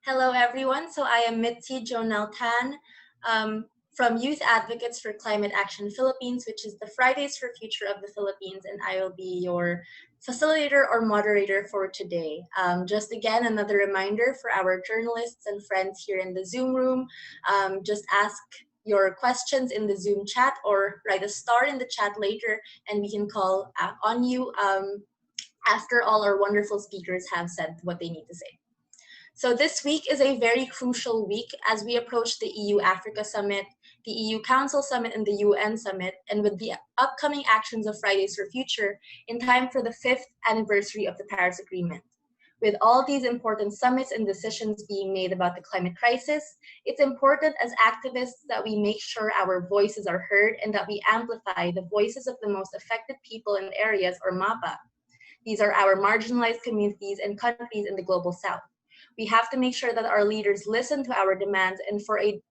Hello, everyone. So I am Mitzi Jonel Tan from Youth Advocates for Climate Action Philippines, which is the Fridays for Future of the Philippines, and I will be your facilitator or moderator for today. Just again, another reminder for our journalists and friends here in the Zoom room, just ask your questions in the Zoom chat or write a star in the chat later, and we can call on you after all our wonderful speakers have said what they need to say. So this week is a very crucial week as we approach the EU-Africa Summit, the EU Council Summit, and the UN Summit, and with the upcoming actions of Fridays for Future in time for the 5th anniversary of the Paris Agreement. With all these important summits and decisions being made about the climate crisis, it's important as activists that we make sure our voices are heard and that we amplify the voices of the most affected people and areas, or MAPA. These are our marginalized communities and countries in the global south. We have to make sure that our leaders listen to our demands and for a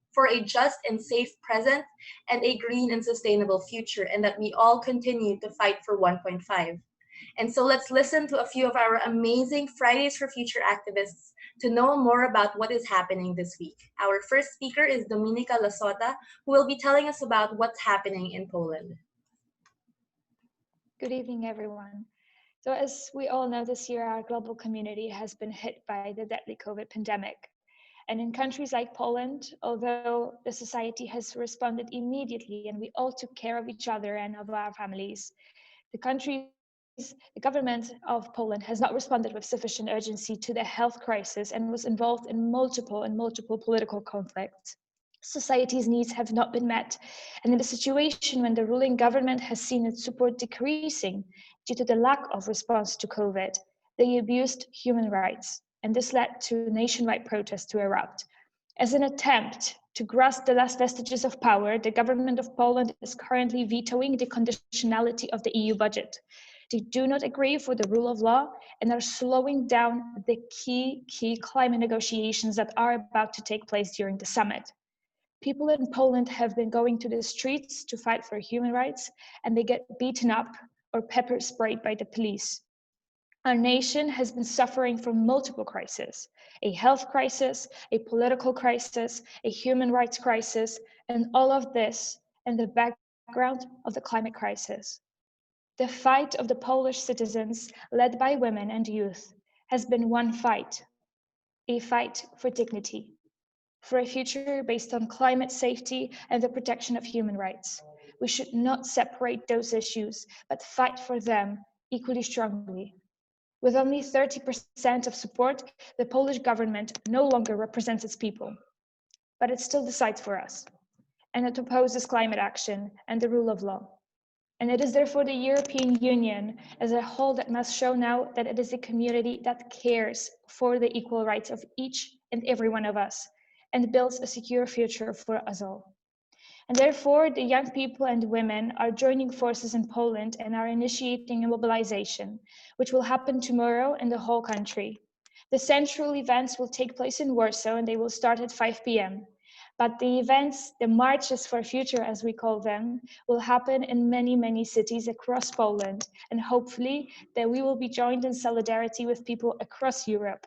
just and safe present and a green and sustainable future, and that we all continue to fight for 1.5. And so let's listen to a few of our amazing Fridays for Future activists to know more about what is happening this week. Our first speaker is Dominika Lasota, who will be telling us about what's happening in Poland. Good evening, everyone. So as we all know, this year our global community has been hit by the deadly COVID pandemic. And in countries like Poland, although the society has responded immediately and we all took care of each other and of our families, the government of Poland has not responded with sufficient urgency to the health crisis and was involved in multiple political conflicts. Society's needs have not been met. And in a situation when the ruling government has seen its support decreasing due to the lack of response to COVID, they abused human rights. And this led to nationwide protests to erupt. As an attempt to grasp the last vestiges of power, the government of Poland is currently vetoing the conditionality of the EU budget. They do not agree for the rule of law and are slowing down the key climate negotiations that are about to take place during the summit. People in Poland have been going to the streets to fight for human rights, and they get beaten up or pepper sprayed by the police. Our nation has been suffering from multiple crises: a health crisis, a political crisis, a human rights crisis, and all of this in the background of the climate crisis. The fight of the Polish citizens, led by women and youth, has been one fight, a fight for dignity, for a future based on climate safety and the protection of human rights. We should not separate those issues, but fight for them equally strongly. With only 30% of support, the Polish government no longer represents its people, but it still decides for us, and it opposes climate action and the rule of law. And it is therefore the European Union as a whole that must show now that it is a community that cares for the equal rights of each and every one of us and builds a secure future for us all. And therefore, the young people and women are joining forces in Poland and are initiating a mobilization, which will happen tomorrow in the whole country. The central events will take place in Warsaw and they will start at 5 p.m. But the events, the marches for future, as we call them, will happen in many cities across Poland. And hopefully that we will be joined in solidarity with people across Europe.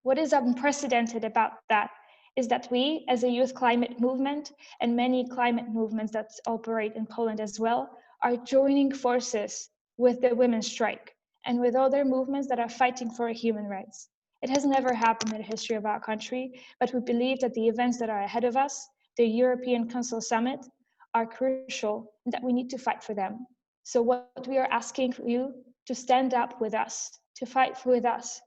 What is unprecedented about that is that we, as a youth climate movement, and many climate movements that operate in Poland as well, are joining forces with the women's strike and with other movements that are fighting for human rights. It has never happened in the history of our country, but we believe that the events that are ahead of us, the European Council Summit, are crucial and that we need to fight for them. So what we are asking you to stand up with us, to fight with us,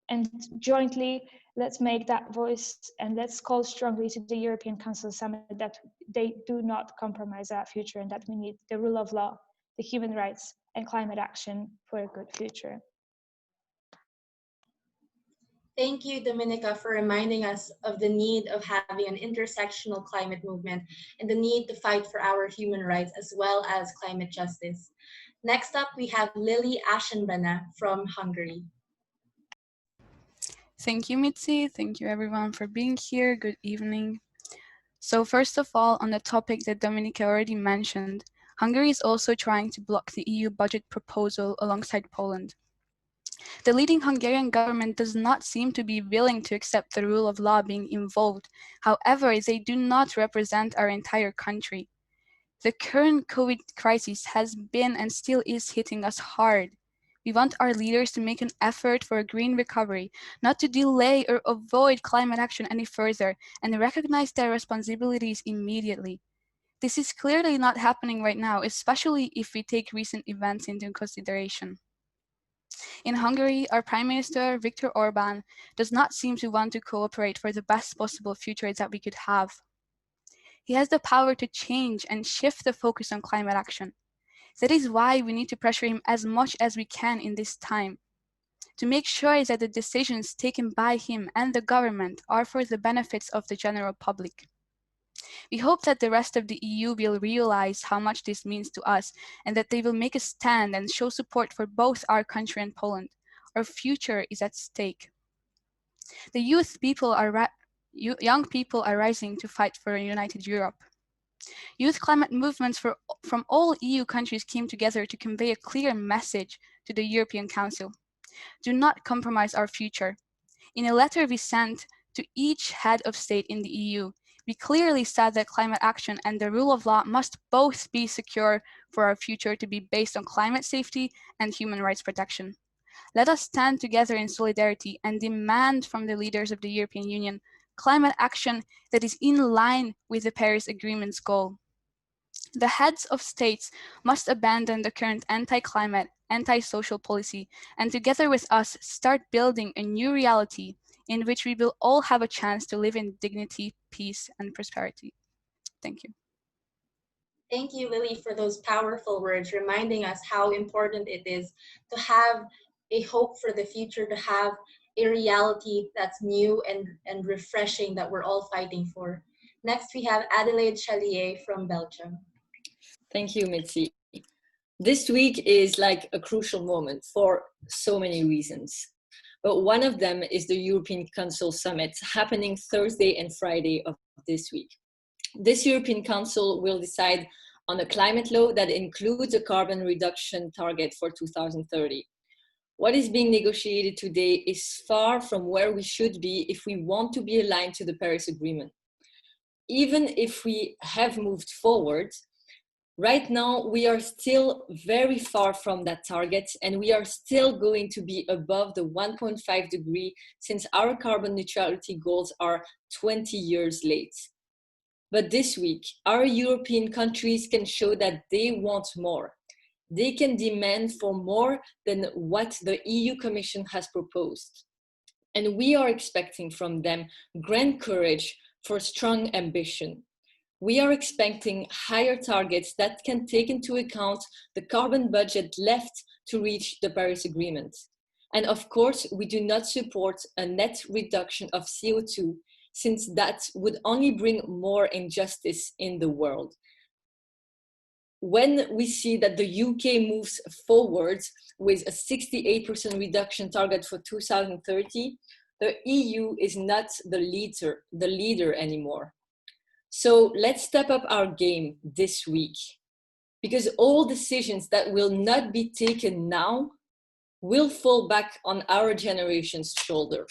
and jointly let's make that voice and let's call strongly to the European Council Summit that they do not compromise our future and that we need the rule of law, the human rights, and climate action for a good future. Thank you, Dominika, for reminding us of the need of having an intersectional climate movement and the need to fight for our human rights as well as climate justice. Next up, we have Lili Aschenbrenner from Hungary. Thank you, Mitzi. Thank you, everyone, for being here. Good evening. So first of all, on the topic that Dominika already mentioned, Hungary is also trying to block the EU budget proposal alongside Poland. The leading Hungarian government does not seem to be willing to accept the rule of law being involved. However, they do not represent our entire country. The current COVID crisis has been and still is hitting us hard. We want our leaders to make an effort for a green recovery, not to delay or avoid climate action any further, and recognize their responsibilities immediately. This is clearly not happening right now, especially if we take recent events into consideration. In Hungary, our Prime Minister, Viktor Orbán, does not seem to want to cooperate for the best possible future that we could have. He has the power to change and shift the focus on climate action. That is why we need to pressure him as much as we can in this time, to make sure that the decisions taken by him and the government are for the benefits of the general public. We hope that the rest of the EU will realize how much this means to us and that they will make a stand and show support for both our country and Poland. Our future is at stake. The young people are rising to fight for a united Europe. Youth climate movements from all EU countries came together to convey a clear message to the European Council. Do not compromise our future. In a letter we sent to each head of state in the EU, we clearly said that climate action and the rule of law must both be secure for our future to be based on climate safety and human rights protection. Let us stand together in solidarity and demand from the leaders of the European Union climate action that is in line with the Paris Agreement's goal. The heads of states must abandon the current anti-climate, anti-social policy, and together with us start building a new reality in which we will all have a chance to live in dignity, peace, and prosperity. Thank you. Thank you, Lili, for those powerful words, reminding us how important it is to have a hope for the future, to have a reality that's new and refreshing that we're all fighting for. Next, we have Adélaïde Charliér from Belgium. Thank you, Mitzi. This week is like a crucial moment for so many reasons. But one of them is the European Council Summit happening Thursday and Friday of this week. This European Council will decide on a climate law that includes a carbon reduction target for 2030. What is being negotiated today is far from where we should be if we want to be aligned to the Paris Agreement. Even if we have moved forward, right now, we are still very far from that target, and we are still going to be above the 1.5 degree since our carbon neutrality goals are 20 years late. But this week, our European countries can show that they want more. They can demand for more than what the EU Commission has proposed. And we are expecting from them grand courage for strong ambition. We are expecting higher targets that can take into account the carbon budget left to reach the Paris Agreement. And of course, we do not support a net reduction of CO2, since that would only bring more injustice in the world. When we see that the UK moves forward with a 68% reduction target for 2030, the EU is not the leader anymore. So let's step up our game this week, because all decisions that will not be taken now will fall back on our generation's shoulder.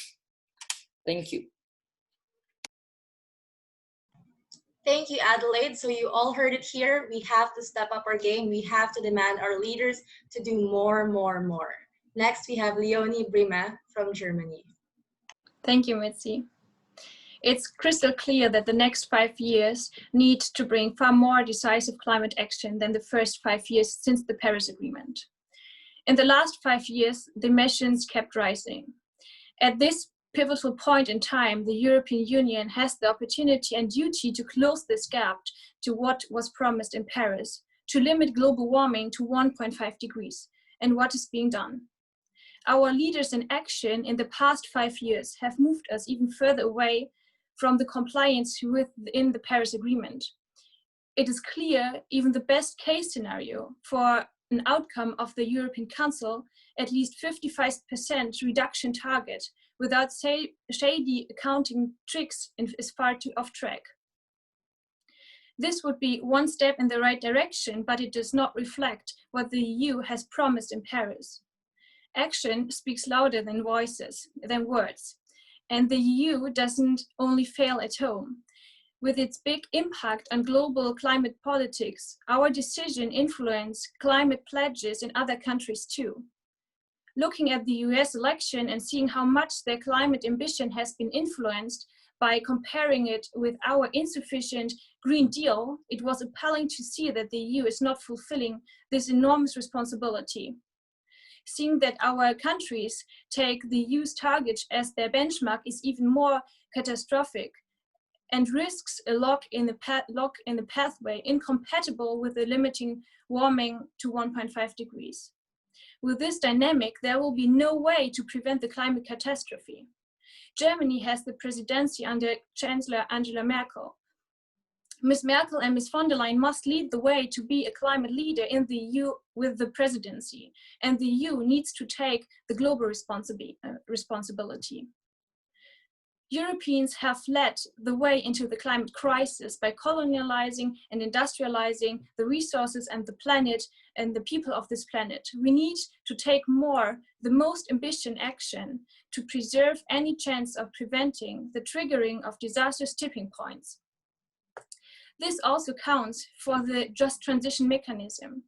Thank you. Thank you, Adélaïde. So you all heard it here. We have to step up our game. We have to demand our leaders to do more. Next, we have Leonie Bremer from Germany. Thank you, Mitzi. It's crystal clear that the next 5 years need to bring far more decisive climate action than the first 5 years since the Paris Agreement. In the last 5 years, the emissions kept rising. At this pivotal point in time, the European Union has the opportunity and duty to close this gap to what was promised in Paris, to limit global warming to 1.5 degrees, and what is being done. Our leaders in action in the past 5 years have moved us even further away from the compliance within the Paris Agreement. It is clear even the best case scenario for an outcome of the European Council, at least 55% reduction target without shady accounting tricks is far too off track. This would be one step in the right direction, but it does not reflect what the EU has promised in Paris. Action speaks louder than words. And the EU doesn't only fail at home. With its big impact on global climate politics, our decision influences climate pledges in other countries too. Looking at the US election and seeing how much their climate ambition has been influenced by comparing it with our insufficient Green Deal, it was appalling to see that the EU is not fulfilling this enormous responsibility. Seeing that our countries take the EU's target as their benchmark is even more catastrophic and risks a lock in the pathway incompatible with the limiting warming to 1.5 degrees. With this dynamic, there will be no way to prevent the climate catastrophe. Germany has the presidency under Chancellor Angela Merkel. Ms. Merkel and Ms. von der Leyen must lead the way to be a climate leader in the EU with the presidency, and the EU needs to take the global responsibility. Europeans have led the way into the climate crisis by colonializing and industrializing the resources and the planet and the people of this planet. We need to take the most ambitious action to preserve any chance of preventing the triggering of disastrous tipping points. This also counts for the just transition mechanism.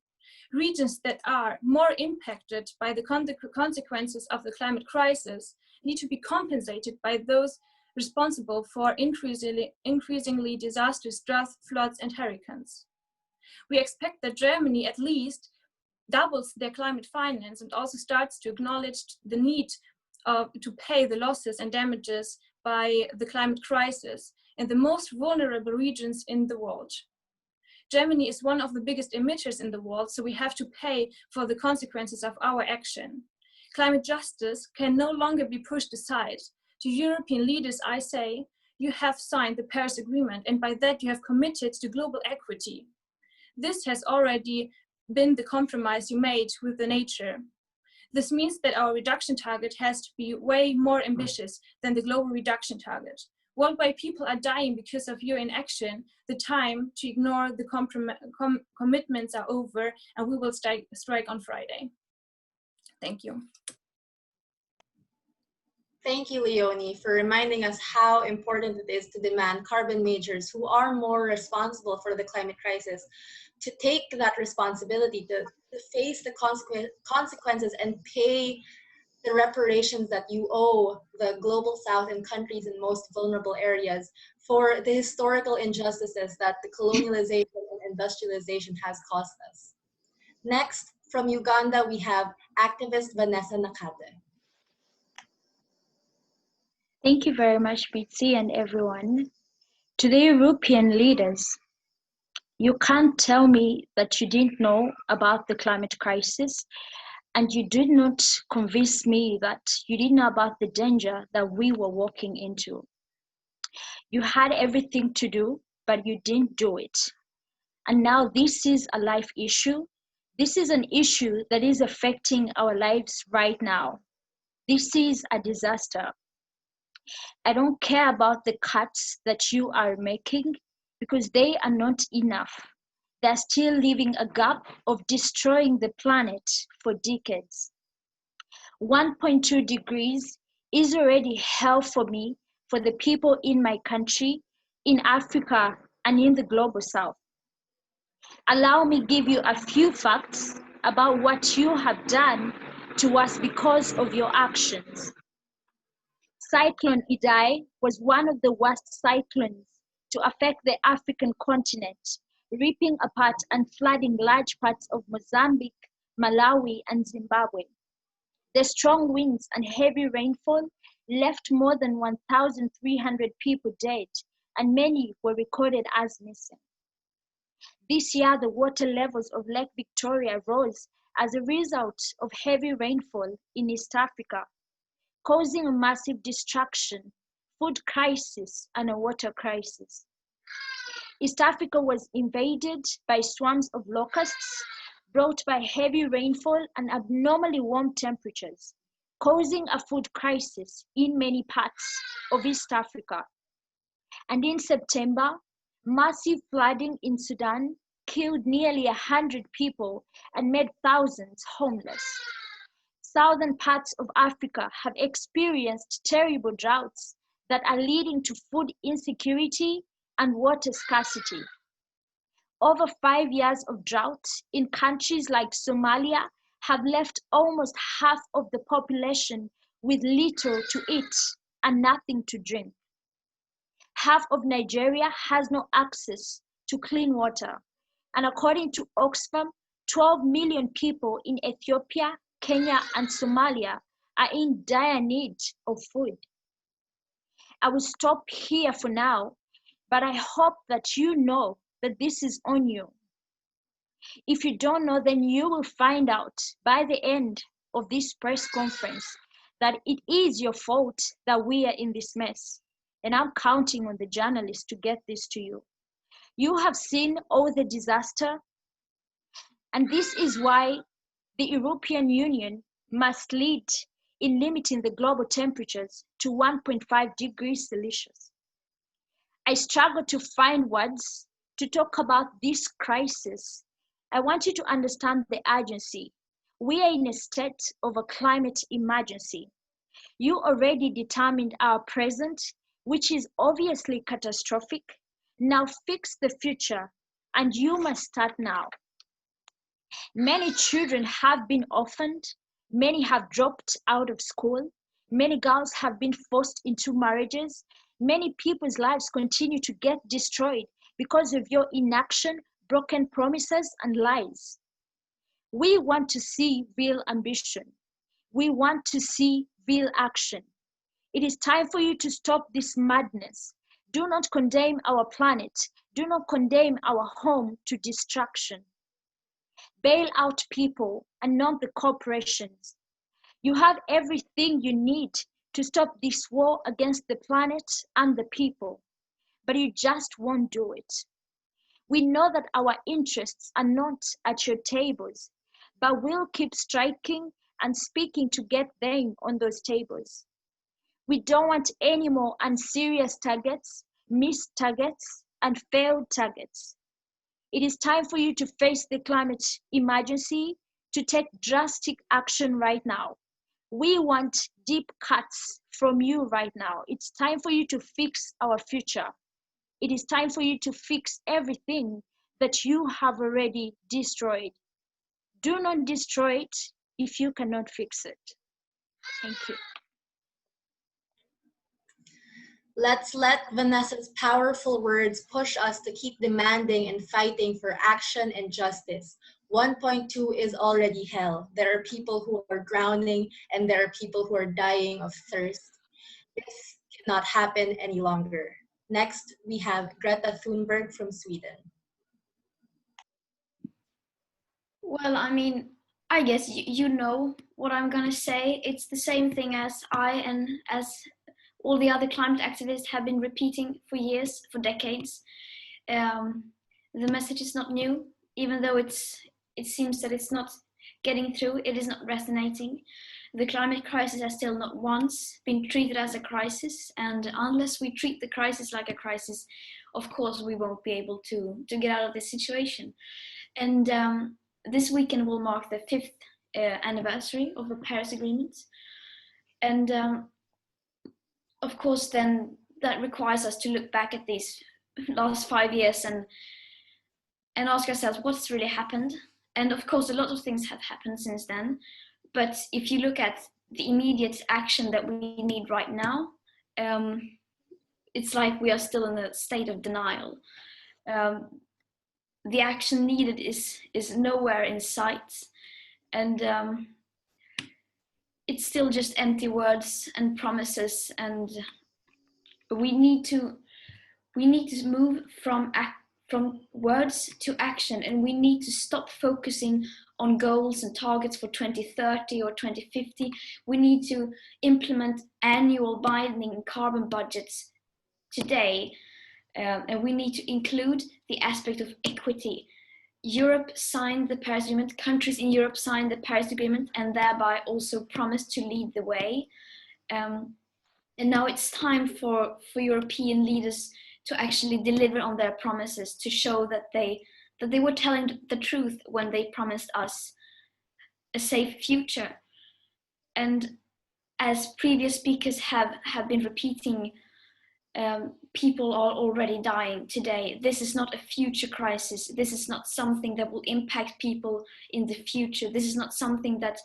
Regions that are more impacted by the consequences of the climate crisis need to be compensated by those responsible for increasingly disastrous droughts, floods, and hurricanes. We expect that Germany at least doubles their climate finance and also starts to acknowledge the need to pay the losses and damages by the climate crisis in the most vulnerable regions in the world. Germany is one of the biggest emitters in the world, so we have to pay for the consequences of our action. Climate justice can no longer be pushed aside. To European leaders, I say, you have signed the Paris Agreement, and by that you have committed to global equity. This has already been the compromise you made with the nature. This means that our reduction target has to be way more ambitious than the global reduction target. Worldwide people are dying because of your inaction. The time to ignore the commitments are over, and we will strike on Friday. Thank you. Thank you, Leonie, for reminding us how important it is to demand carbon majors who are more responsible for the climate crisis to take that responsibility, to face the consequences and pay the reparations that you owe the global south and countries in most vulnerable areas for the historical injustices that the colonialization and industrialization has cost us. Next, from Uganda, we have activist Vanessa Nakate. Thank you very much, Mitzi, and everyone. To the European leaders, you can't tell me that you didn't know about the climate crisis, and you did not convince me that you didn't know about the danger that we were walking into. You had everything to do, but you didn't do it. And now this is a life issue. This is an issue that is affecting our lives right now. This is a disaster. I don't care about the cuts that you are making because they are not enough. They're still leaving a gap of destroying the planet for decades. 1.2 degrees is already hell for me, for the people in my country, in Africa, and in the global south. Allow me give you a few facts about what you have done to us because of your actions. Cyclone Idai was one of the worst cyclones to affect the African continent, ripping apart and flooding large parts of Mozambique, Malawi, and Zimbabwe. The strong winds and heavy rainfall left more than 1,300 people dead, and many were recorded as missing. This year, the water levels of Lake Victoria rose as a result of heavy rainfall in East Africa, causing a massive destruction, food crisis, and a water crisis. East Africa was invaded by swarms of locusts brought by heavy rainfall and abnormally warm temperatures, causing a food crisis in many parts of East Africa. And in September, massive flooding in Sudan killed nearly 100 people and made thousands homeless. southern parts of Africa have experienced terrible droughts that are leading to food insecurity and water scarcity. Over 5 years of drought in countries like Somalia have left almost half of the population with little to eat and nothing to drink. Half of Nigeria has no access to clean water. And according to Oxfam, 12 million people in Ethiopia, Kenya, and Somalia are in dire need of food. I will stop here for now, but I hope that you know that this is on you. If you don't know, then you will find out by the end of this press conference that it is your fault that we are in this mess. And I'm counting on the journalists to get this to you. You have seen all the disaster, and this is why the European Union must lead in limiting the global temperatures to 1.5 degrees Celsius. I struggle to find words to talk about this crisis. I want you to understand the urgency. We are in a state of a climate emergency. You already determined our present, which is obviously catastrophic. Now fix the future, and you must start now. Many children have been orphaned. Many have dropped out of school. Many girls have been forced into marriages. Many people's lives continue to get destroyed because of your inaction, broken promises, and lies. We want to see real ambition. We want to see real action. It is time for you to stop this madness. Do not condemn our planet. Do not condemn our home to destruction. Bail out people and not the corporations. You have everything you need to stop this war against the planet and the people, but you just won't do it. We know that our interests are not at your tables, but we'll keep striking and speaking to get them on those tables. We don't want any more unserious targets, missed targets, and failed targets. It is time for you to face the climate emergency, to take drastic action right now. We want deep cuts from you right now. It's time for you to fix our future. It is time for you to fix everything that you have already destroyed. Do not destroy it if you cannot fix it. Thank you. Let's let Vanessa's powerful words push us to keep demanding and fighting for action and justice. 1.2 is already hell. There are people who are drowning and there are people who are dying of thirst. This cannot happen any longer. Next, we have Greta Thunberg from Sweden. Well, I mean, I guess you know what I'm gonna say. It's the same thing as I and as all the other climate activists have been repeating for years, for decades. The message is not new, even though it seems that it's not getting through, it is not resonating. The climate crisis has still not once been treated as a crisis, and unless we treat the crisis like a crisis, of course we won't be able to get out of this situation. And this weekend will mark the 5th anniversary of the Paris Agreement. And of course, then that requires us to look back at these last 5 years and ask ourselves what's really happened. And of course, a lot of things have happened since then. But if you look at the immediate action that we need right now, it's like we are still in a state of denial. The action needed is nowhere in sight. And it's still just empty words and promises, and we need to move from words to action, and we need to stop focusing on goals and targets for 2030 or 2050. We need to implement annual binding carbon budgets today, and we need to include the aspect of equity. Europe signed the Paris Agreement, countries in Europe signed the Paris Agreement and thereby also promised to lead the way. And now it's time for European leaders to actually deliver on their promises, to show that they were telling the truth when they promised us a safe future. And as previous speakers have been repeating, people are already dying today. This is not a future crisis. This is not something that will impact people in the future. This is not something that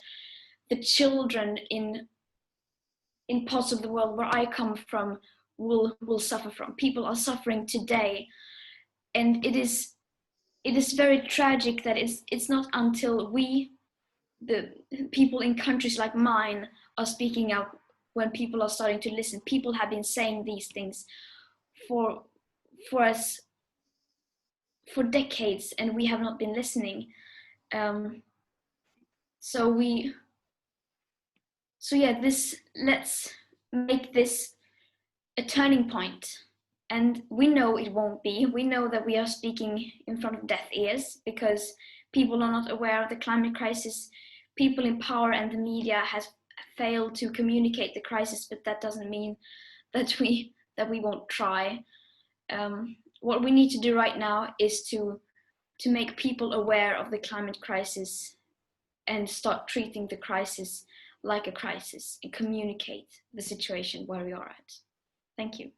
the children in parts of the world where I come from will suffer from. People are suffering today. And it is very tragic that it's not until we, the people in countries like mine, are speaking out, when people are starting to listen. People have been saying these things for us for decades, and we have not been listening. So yeah, let's make this a turning point. And we know it won't be. We know that we are speaking in front of deaf ears because people are not aware of the climate crisis. People in power and the media has failed to communicate the crisis, but that doesn't mean that we won't try. What we need to do right now is to make people aware of the climate crisis and start treating the crisis like a crisis and communicate the situation where we are at. Thank you.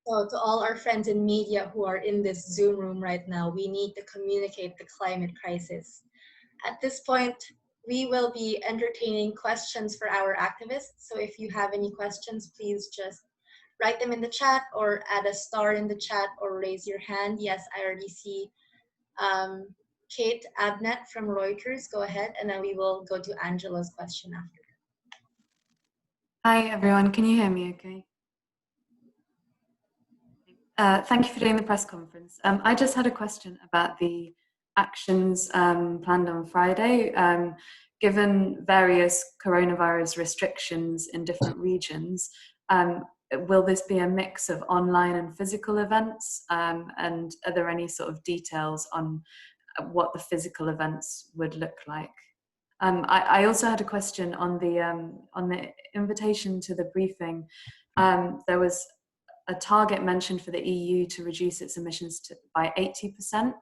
So to all our friends in media who are in this Zoom room right now, we need to communicate the climate crisis. At this point, we will be entertaining questions for our activists. So if you have any questions, please just write them in the chat or add a star in the chat or raise your hand. Yes, I already see Kate Abnett from Reuters. Go ahead, and then we will go to Angela's question after. Hi everyone, can you hear me okay? Thank you for doing the press conference. I just had a question about the actions planned on Friday. Given various coronavirus restrictions in different regions, will this be a mix of online and physical events? And are there any sort of details on what the physical events would look like? I also had a question on the invitation to the briefing. There was a target mentioned for the EU to reduce its emissions by 80%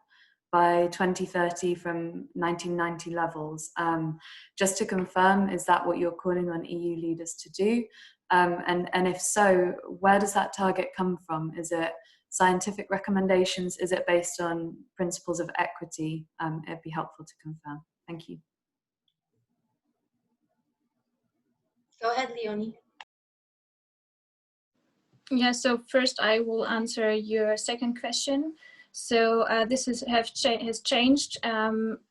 by 2030 from 1990 levels. Just to confirm, is that what you're calling on EU leaders to do? And if so, where does that target come from? Is it scientific recommendations? Is it based on principles of equity? It'd be helpful to confirm. Thank you. Go ahead, Leonie. Yeah, so first I will answer your second question. So this has changed.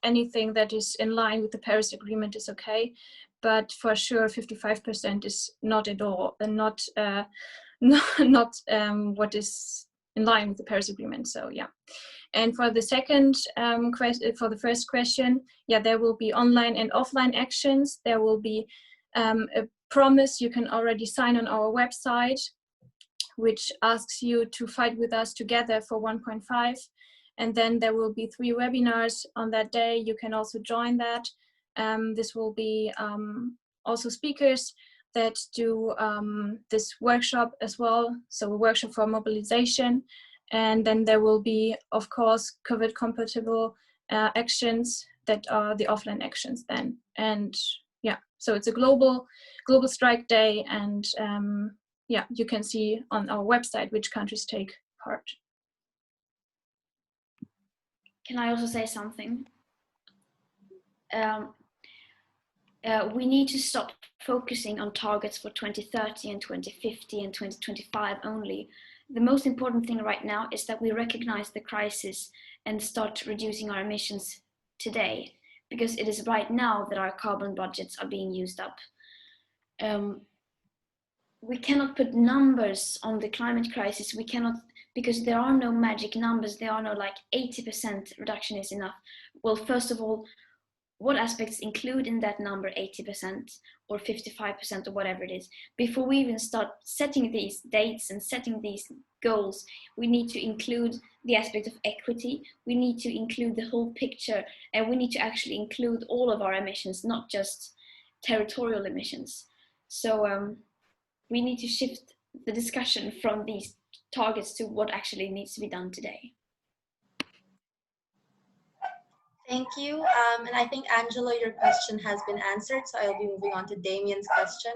Anything that is in line with the Paris Agreement is okay, but for sure 55% is not at all, and not what is in line with the Paris Agreement. So yeah. And for the second for the first question, yeah, there will be online and offline actions. There will be a promise you can already sign on our website, which asks you to fight with us together for 1.5. And then there will be 3 webinars on that day. You can also join that. This will be also speakers that do this workshop as well. So a workshop for mobilization. And then there will be, of course, COVID compatible actions that are the offline actions then. And yeah, so it's a global strike day, and yeah, you can see on our website which countries take part. Can I also say something? We need to stop focusing on targets for 2030 and 2050 and 2025 only. The most important thing right now is that we recognize the crisis and start reducing our emissions today, because it is right now that our carbon budgets are being used up. We cannot put numbers on the climate crisis. We cannot, because there are no magic numbers. There are no like 80% reduction is enough. Well, first of all, what aspects include in that number 80% or 55% or whatever it is? Before we even start setting these dates and setting these goals, we need to include the aspect of equity. We need to include the whole picture, and we need to actually include all of our emissions, not just territorial emissions. So we need to shift the discussion from these targets to what actually needs to be done today. Thank you. And I think, Angela, your question has been answered, so I'll be moving on to Damien's question.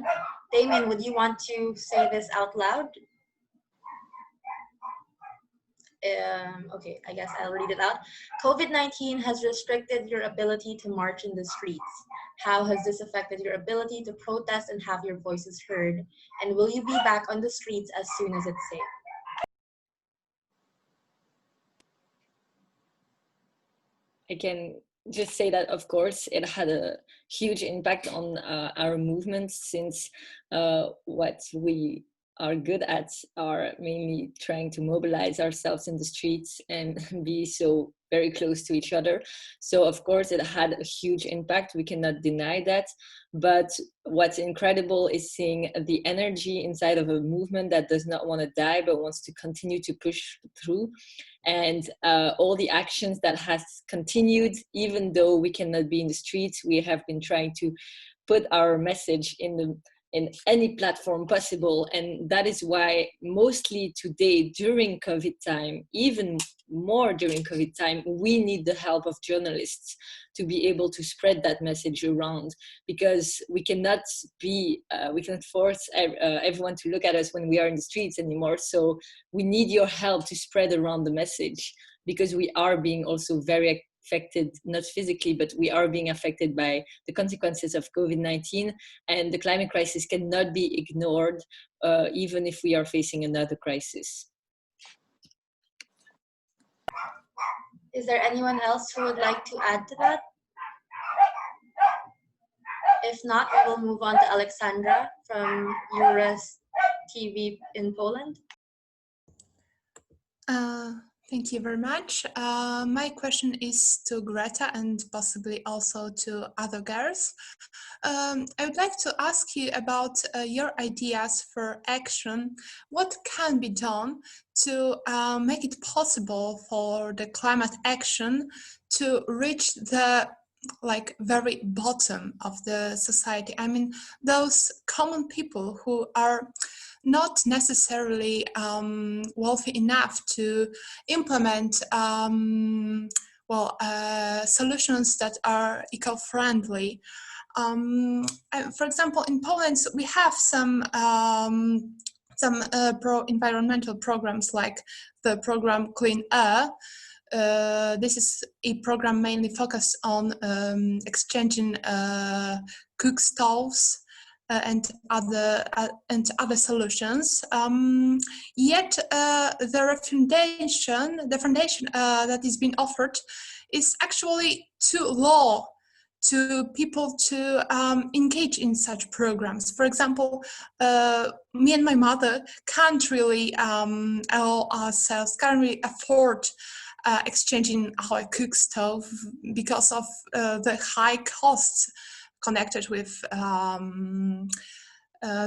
Damien, would you want to say this out loud? Okay, I guess I'll read it out. COVID-19 has restricted your ability to march in the streets. How has this affected your ability to protest and have your voices heard? And will you be back on the streets as soon as it's safe? I can just say that, of course, it had a huge impact on our movement, since what we are good at are mainly trying to mobilize ourselves in the streets and be so very close to each other. So of course it had a huge impact, we cannot deny that. But what's incredible is seeing the energy inside of a movement that does not want to die but wants to continue to push through, and all the actions that has continued. Even though we cannot be in the streets, we have been trying to put our message in any platform possible. And that is why mostly today during COVID time, even more during COVID time, we need the help of journalists to be able to spread that message around, because we cannot force everyone to look at us when we are in the streets anymore. So we need your help to spread around the message, because we are being also very affected, not physically, but we are being affected by the consequences of COVID-19, and the climate crisis cannot be ignored, even if we are facing another crisis. Is there anyone else who would like to add to that? If not, we will move on to Alexandra from Euros TV in Poland. Thank you very much. My question is to Greta and possibly also to other girls. I would like to ask you about your ideas for action. What can be done to make it possible for the climate action to reach the very bottom of the society? I mean, those common people who are not necessarily wealthy enough to implement solutions that are eco-friendly. For example, in Poland, we have some pro-environmental programs like the program Clean Air. This is a program mainly focused on exchanging cook stoves and other solutions. Yet the foundation that is being offered is actually too low to people to engage in such programs. For example, me and my mother can't really afford exchanging our cook stove because of the high costs connected with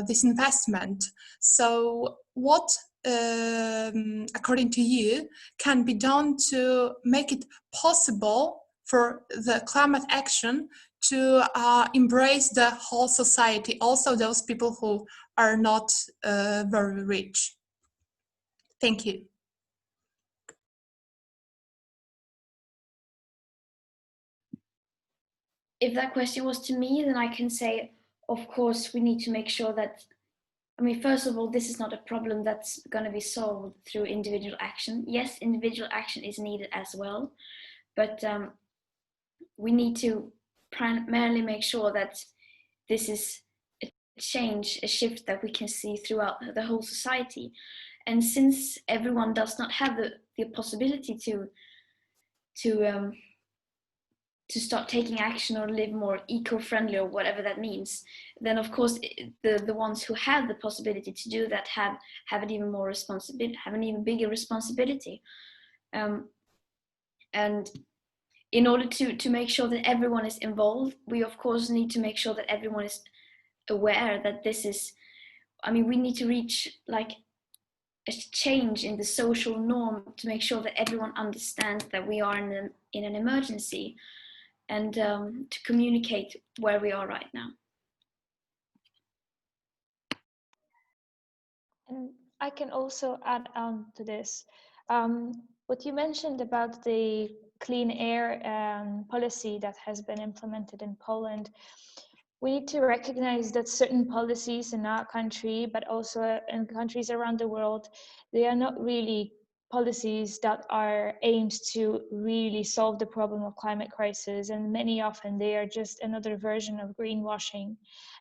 this investment. So what, according to you, can be done to make it possible for the climate action to embrace the whole society, also those people who are not very rich? Thank you. If that question was to me, then I can say, of course, we need to make sure that, I mean, first of all, this is not a problem that's going to be solved through individual action. Yes, individual action is needed as well, but we need to primarily make sure that this is a change, a shift that we can see throughout the whole society. And since everyone does not have the possibility to start taking action or live more eco-friendly or whatever that means, then of course the ones who have the possibility to do that have an even more responsibility, have an even bigger responsibility. And in order to make sure that everyone is involved, we of course need to make sure that everyone is aware that this is, I mean, we need to reach like a change in the social norm to make sure that everyone understands that we are in an emergency, and to communicate where we are right now. And I can also add on to this. What you mentioned about the clean air policy that has been implemented in Poland, we need to recognize that certain policies in our country, but also in countries around the world, they are not really policies that are aimed to really solve the problem of climate crisis. And many often they are just another version of greenwashing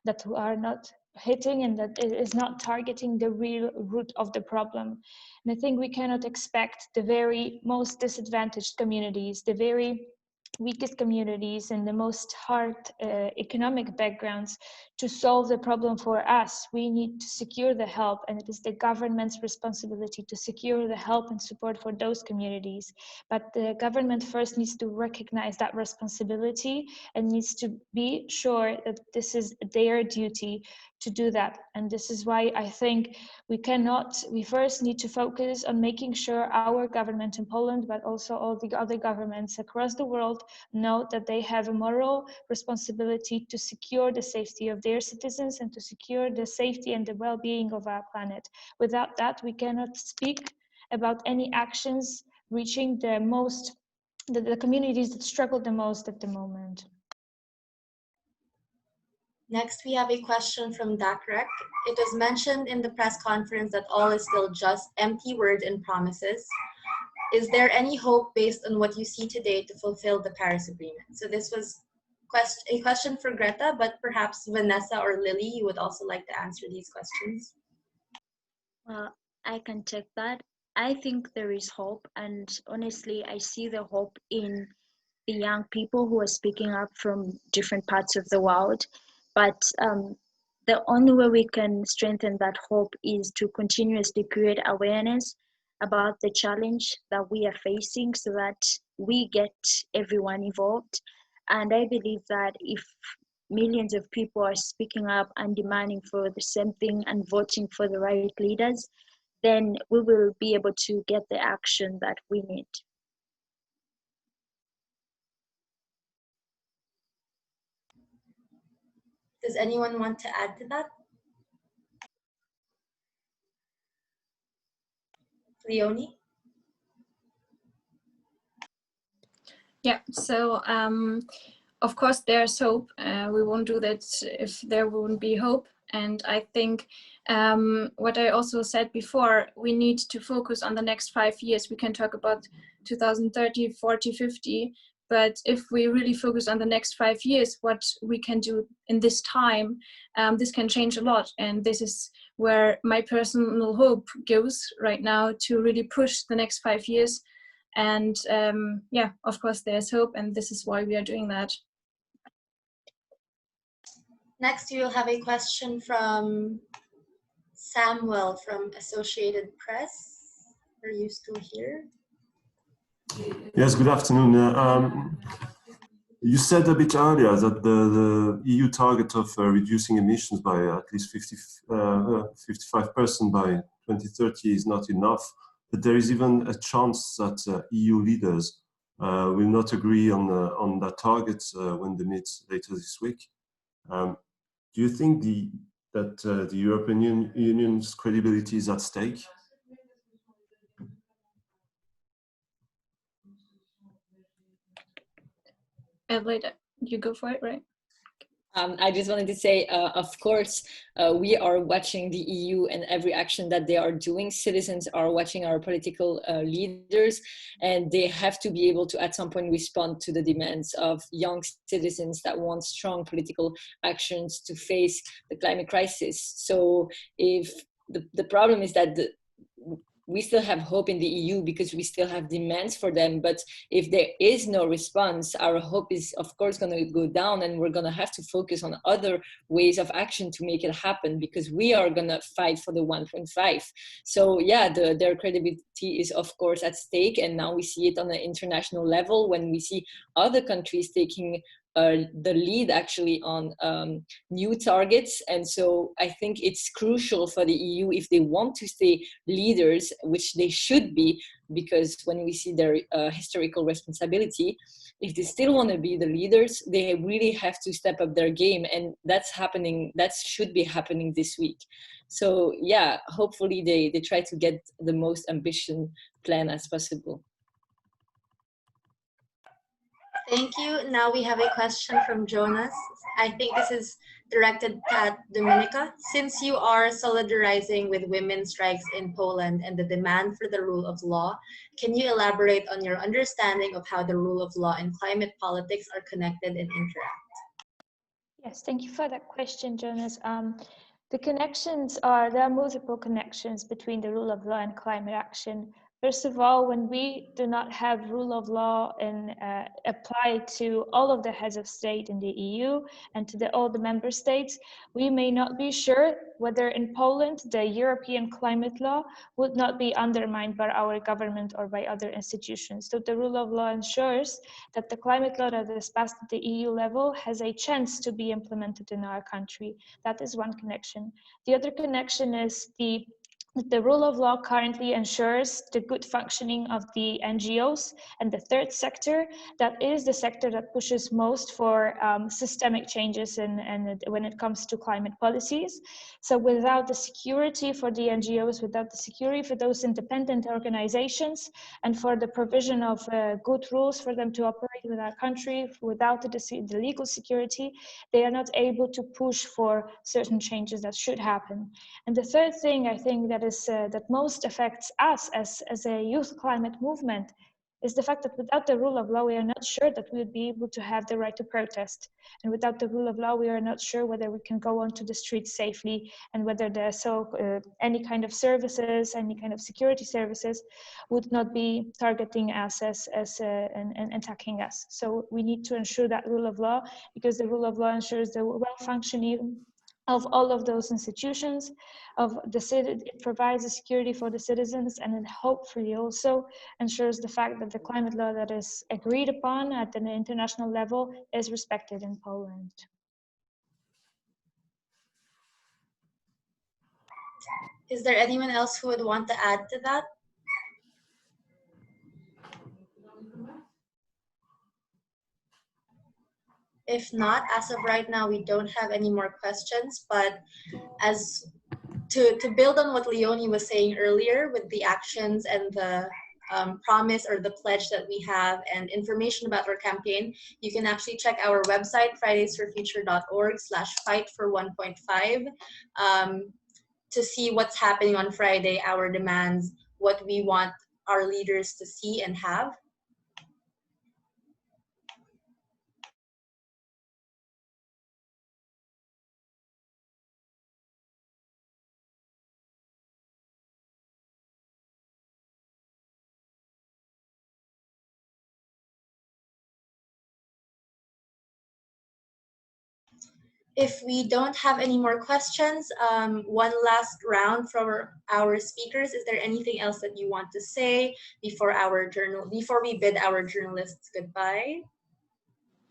that are not hitting and that is not targeting the real root of the problem. And I think we cannot expect the very most disadvantaged communities, the very weakest communities and the most hard economic backgrounds to solve the problem for us. We need to secure the help, and it is the government's responsibility to secure the help and support for those communities. But the government first needs to recognize that responsibility and needs to be sure that this is their duty to do that. And this is why I think we first need to focus on making sure our government in Poland, but also all the other governments across the world, know that they have a moral responsibility to secure the safety of their citizens and to secure the safety and the well-being of our planet. Without that, we cannot speak about any actions reaching the communities that struggle the most at the moment. Next, we have a question from Dakrek. It was mentioned in the press conference that all is still just empty words and promises. Is there any hope based on what you see today to fulfill the Paris Agreement? So this was a question for Greta, but perhaps Vanessa or Lili, you would also like to answer these questions. Well, I can take that. I think there is hope, and honestly, I see the hope in the young people who are speaking up from different parts of the world. But the only way we can strengthen that hope is to continuously create awareness about the challenge that we are facing so that we get everyone involved. And I believe that if millions of people are speaking up and demanding for the same thing and voting for the right leaders, then we will be able to get the action that we need. Does anyone want to add to that? Leonie? Yeah, so of course there's hope. We won't do that if there wouldn't be hope. And I think what I also said before, we need to focus on the next 5 years. We can talk about 2030, 40, 50, but if we really focus on the next 5 years, what we can do in this time, this can change a lot. And this is where my personal hope goes right now, to really push the next 5 years. And yeah, of course there's hope, and this is why we are doing that. Next, you'll have a question from Samuel from Associated Press. Are you still here? Yes, good afternoon. You said a bit earlier that the EU target of reducing emissions by at least 55% by 2030 is not enough, but there is even a chance that EU leaders will not agree on that target when they meet later this week. Do you think that the European Union's credibility is at stake? Adélaïde, you go for it, right? I just wanted to say, of course, we are watching the EU and every action that they are doing. Citizens are watching our political leaders, and they have to be able to, at some point, respond to the demands of young citizens that want strong political actions to face the climate crisis. So if the problem is that we still have hope in the EU because we still have demands for them. But if there is no response, our hope is, of course, going to go down, and we're going to have to focus on other ways of action to make it happen, because we are going to fight for the 1.5. So yeah, their credibility is, of course, at stake. And now we see it on an international level when we see other countries taking the lead actually on new targets. And so I think it's crucial for the EU, if they want to stay leaders, which they should be, because when we see their historical responsibility, if they still want to be the leaders, they really have to step up their game. And that's happening, that should be happening this week. So yeah, hopefully they try to get the most ambitious plan as possible. Thank you. Now we have a question from Jonas. I think this is directed at Dominika. Since you are solidarizing with women's strikes in Poland and the demand for the rule of law, can you elaborate on your understanding of how the rule of law and climate politics are connected and interact? Yes, thank you for that question, Jonas. There are multiple connections between the rule of law and climate action. First of all, when we do not have rule of law and applied to all of the heads of state in the EU and to all the member states, we may not be sure whether in Poland the European climate law would not be undermined by our government or by other institutions. So the rule of law ensures that the climate law that is passed at the EU level has a chance to be implemented in our country. That is one connection. The other connection is the rule of law currently ensures the good functioning of the NGOs and the third sector. That is the sector that pushes most for systemic changes and when it comes to climate policies. So without the security for the NGOs, without the security for those independent organizations, and for the provision of good rules for them to operate in our country, without the legal security, they are not able to push for certain changes that should happen. And the third thing I think that most affects us as a youth climate movement is the fact that without the rule of law, we are not sure that we would be able to have the right to protest. And without the rule of law, we are not sure whether we can go onto the streets safely and whether any kind of services, any kind of security services would not be targeting us and attacking us. So we need to ensure that rule of law, because the rule of law ensures the well-functioning of all of those institutions, it provides a security for the citizens, and it hopefully also ensures the fact that the climate law that is agreed upon at an international level is respected in Poland. Is there anyone else who would want to add to that? If not, as of right now, we don't have any more questions, but as to build on what Leonie was saying earlier with the actions and the promise or the pledge that we have and information about our campaign, you can actually check our website, fridaysforfuture.org/fight for 1.5 to see what's happening on Friday, our demands, what we want our leaders to see and have. If we don't have any more questions, one last round from our speakers. Is there anything else that you want to say before we bid our journalists goodbye?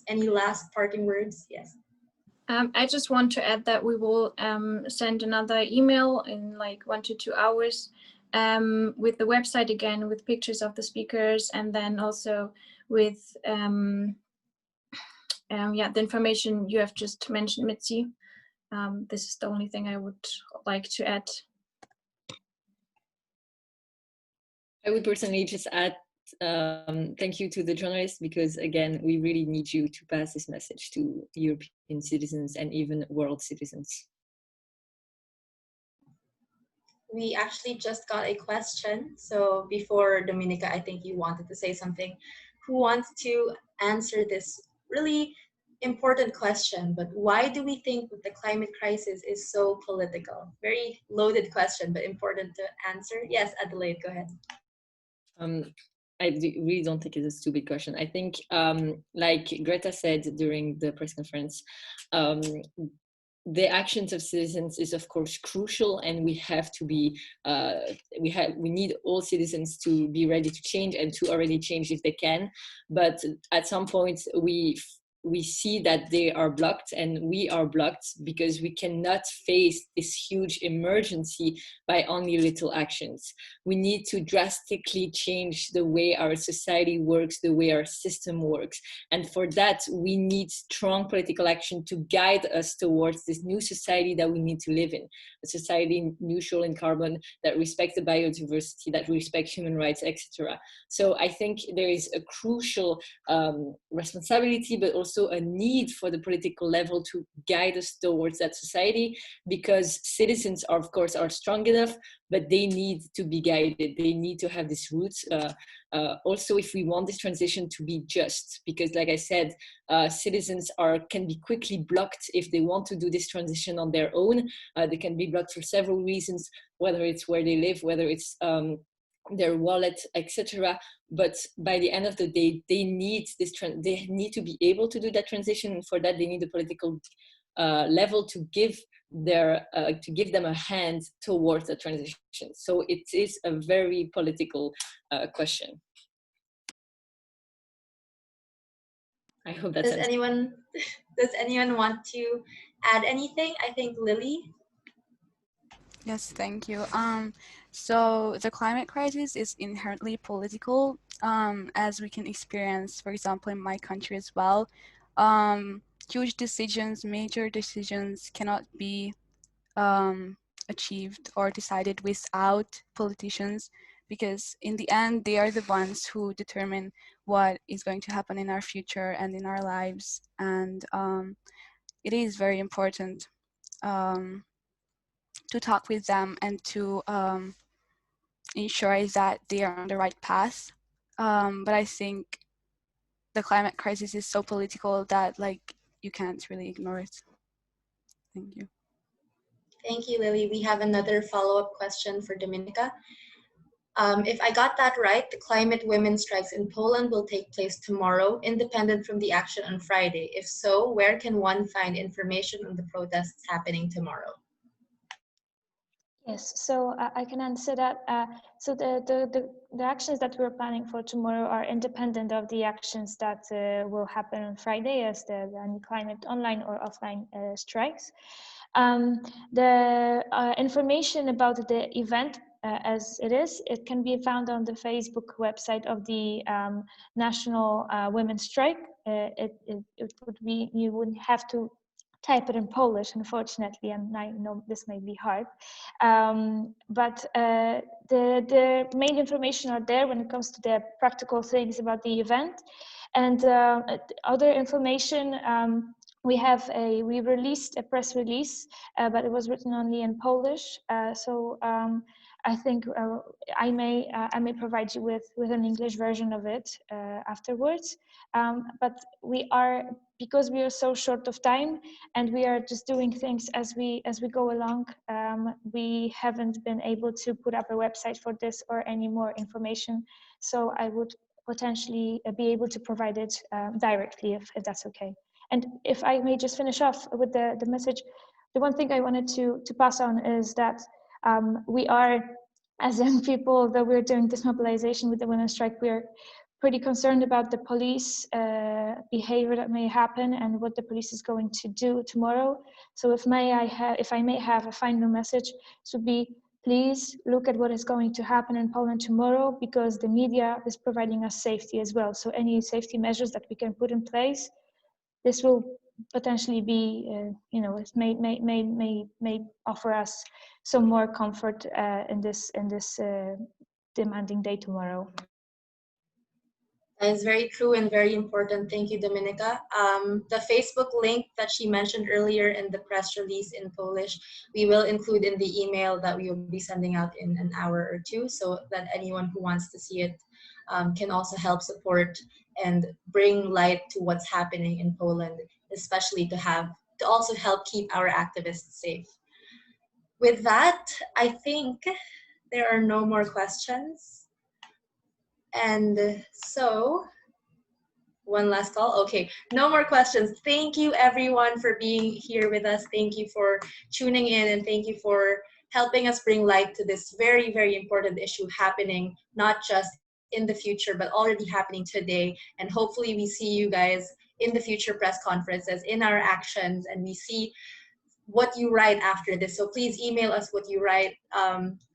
Any last parting words? Yes. I just want to add that we will send another email in like 1 to 2 hours with the website again, with pictures of the speakers, and then also with the information you have just mentioned, Mitzi. This is the only thing I would like to add. I would personally just add thank you to the journalists, because again, we really need you to pass this message to European citizens and even world citizens. We actually just got a question. So before Dominika, I think you wanted to say something. Who wants to answer this really important question? But why do we think that the climate crisis is so political? Very loaded question, but important to answer. Yes, Adélaïde, go ahead. I really don't think it's a stupid question. I think, like Greta said during the press conference, the actions of citizens is of course crucial, and we have to be, we need all citizens to be ready to change and to already change if they can. But at some point, we we see that they are blocked and we are blocked because we cannot face this huge emergency by only little actions. We need to drastically change the way our society works, the way our system works. And for that, we need strong political action to guide us towards this new society that we need to live in. A society neutral in carbon, that respects the biodiversity, that respects human rights, etc. So I think there is a crucial responsibility, but also a need for the political level to guide us towards that society, because citizens are, of course, are strong enough, but they need to be guided. They need to have these roots. Also, if we want this transition to be just, because like I said, citizens can be quickly blocked if they want to do this transition on their own. They can be blocked for several reasons, whether it's where they live, whether it's their wallet, etc. But by the end of the day, they need this. They need to be able to do that transition, and for that, they need the political level to give them a hand towards the transition. So it is a very political question. I hope that. Does anyone want to add anything? I think Lili. Yes, thank you. So the climate crisis is inherently political, as we can experience, for example, in my country as well. Huge decisions, major decisions cannot be achieved or decided without politicians, because in the end, they are the ones who determine what is going to happen in our future and in our lives. And it is very important to talk with them and to ensure that they are on the right path. But I think the climate crisis is so political that you can't really ignore it. Thank you. Thank you, Lili. We have another follow-up question for Dominika. If I got that right, the climate women's strikes in Poland will take place tomorrow, independent from the action on Friday. If so, where can one find information on the protests happening tomorrow? Yes, so I can answer that. So the actions that we're planning for tomorrow are independent of the actions that will happen on Friday, as the climate online or offline strikes. The information about the event as it can be found on the Facebook website of the National Women's Strike. It would be, you wouldn't have to type it in Polish, unfortunately, and I know this may be hard. But the main information are there when it comes to the practical things about the event. And other information, we released a press release, but it was written only in Polish. I think I may provide you with an English version of it afterwards. But because we are so short of time and we are just doing things as we go along, we haven't been able to put up a website for this or any more information. So I would potentially be able to provide it directly if that's okay. And if I may just finish off with the message, the one thing I wanted to pass on is that we are, as young people, though we're doing this mobilization with the women's strike, we're pretty concerned about the police behavior that may happen and what the police is going to do tomorrow. So if I may have a final message, this would be, please look at what is going to happen in Poland tomorrow, because the media is providing us safety as well. So any safety measures that we can put in place, this will potentially be, it may offer us some more comfort in this demanding day tomorrow. That is very true and very important. Thank you, Dominika. The Facebook link that she mentioned earlier in the press release in Polish, we will include in the email that we will be sending out in an hour or two, so that anyone who wants to see it can also help support and bring light to what's happening in Poland, especially to also help keep our activists safe. With that, I think there are no more questions. And so, one last call. Okay, no more questions. Thank you everyone for being here with us. Thank you for tuning in, and thank you for helping us bring light to this very, very important issue happening, not just in the future, but already happening today. And hopefully we see you guys in the future press conferences, in our actions, and we see what you write after this. So please email us what you write.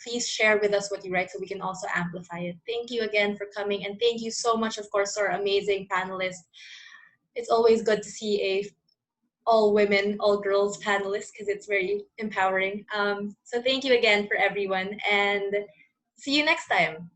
Please share with us what you write so we can also amplify it. Thank you again for coming, and thank you so much, of course, to our amazing panelists. It's always good to see a all women, all girls panelists because it's very empowering. So thank you again for everyone, and see you next time.